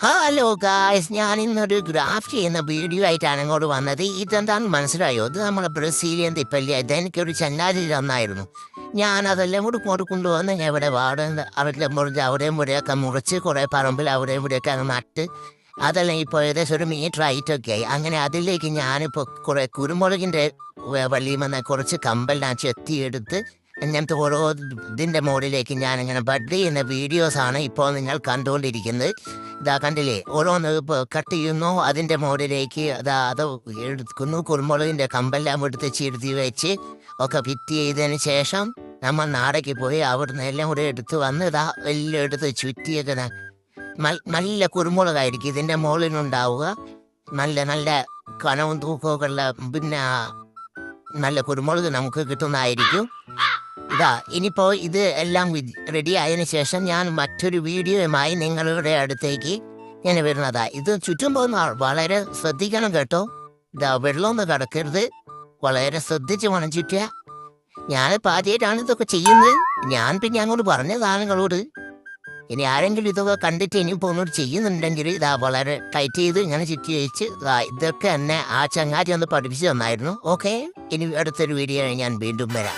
Hello guys, ഞാൻ ഇന്നൊരു graph ചെയ്യുന്ന വീഡിയോ ആയിട്ടാണ് ഇങ്ങോട്ട് വന്നത്. ഇതെന്താണെന്ന് മനസ്സിലായോ? ഇത് നമ്മളെ ബ്രസീലിയൻ തിപ്പല്ലേ. ഇതെനിക്കൊരു ചങ്ങാതി തന്നായിരുന്നു. ഞാൻ അതെല്ലാം കൂടി ഇങ്ങോട്ട് കൊണ്ടുവന്ന് ഞാൻ ഇവിടെ വാടുന്ന അവരുടെ മുറിച്ച് അവിടെയും ഇവിടെയൊക്കെ മുറിച്ച് കുറേ പറമ്പിൽ അവിടെയും ഇവിടെയൊക്കെ അങ്ങ് നട്ട് അതെല്ലാം ഇപ്പോൾ ഏകദേശം ഒരു മീറ്റർ ഹൈറ്റൊക്കെ ആയി. അങ്ങനെ അതിലേക്ക് ഞാനിപ്പോൾ കുറേ കുരുമുളകിൻ്റെ വള്ളിയുമെന്ന കുറച്ച് കമ്പെല്ലാം ചെത്തിയെടുത്ത് അങ്ങനത്തെ ഓരോ ഇതിൻ്റെ മുകളിലേക്ക് ഞാനിങ്ങനെ ബഡ് ചെയ്യുന്ന വീഡിയോസാണ് ഇപ്പോൾ നിങ്ങൾ കണ്ടുകൊണ്ടിരിക്കുന്നത്. ഇതാ കണ്ടില്ലേ, ഓരോന്ന് ഇപ്പോൾ കട്ട് ചെയ്യുന്നു, അതിൻ്റെ മുകളിലേക്ക് അത് എടുക്കുന്നു. കുരുമുളകിൻ്റെ കമ്പെല്ലാം എടുത്ത് ചിരുതി വെച്ച് ഒക്കെ ഫിറ്റ് ചെയ്തതിന് ശേഷം നമ്മൾ നാടേക്ക് പോയി അവിടുന്ന് എല്ലാം കൂടെ എടുത്ത് വന്ന് ഇതാ എല്ലാം എടുത്ത് ചുറ്റിയൊക്കെ നല്ല കുരുമുളകായിരിക്കും ഇതിൻ്റെ മുകളിലുണ്ടാവുക. നല്ല നല്ല കനവും തൂക്കമൊക്കെ ഉള്ള പിന്നെ നല്ല കുരുമുളക് നമുക്ക് കിട്ടുന്നതായിരിക്കും. ഇതാ ഇനിയിപ്പോൾ ഇത് എല്ലാം റെഡി ആയതിനു ശേഷം ഞാൻ മറ്റൊരു വീഡിയോയുമായി നിങ്ങളുടെ അടുത്തേക്ക് ഞാൻ വരുന്നതാ. ഇത് ചുറ്റും പോകുന്ന വളരെ ശ്രദ്ധിക്കണം കേട്ടോ. ഇതാ വെള്ളമൊന്നും കിടക്കരുത്, വളരെ ശ്രദ്ധിച്ച് വേണം ചുറ്റുക. ഞാനിപ്പോൾ ആദ്യമായിട്ടാണ് ഇതൊക്കെ ചെയ്യുന്നത്. ഞാൻ പിന്നെ അങ്ങോട്ട് പറഞ്ഞതാണ് നിങ്ങളോട്. ഇനി ആരെങ്കിലും ഇതൊക്കെ കണ്ടിട്ട് ഇനിയിപ്പോൾ ഒന്നുകൂടി ചെയ്യുന്നുണ്ടെങ്കിൽ ഇതാ വളരെ ടൈറ്റ് ചെയ്ത് ഇങ്ങനെ ചുറ്റി വെച്ച് ഇതൊക്കെ എന്നെ ആ ചങ്ങാതി ഒന്ന് പഠിപ്പിച്ച് തന്നായിരുന്നു. ഓക്കെ, ഇനി അടുത്തൊരു വീഡിയോ ഞാൻ വീണ്ടും വരാം.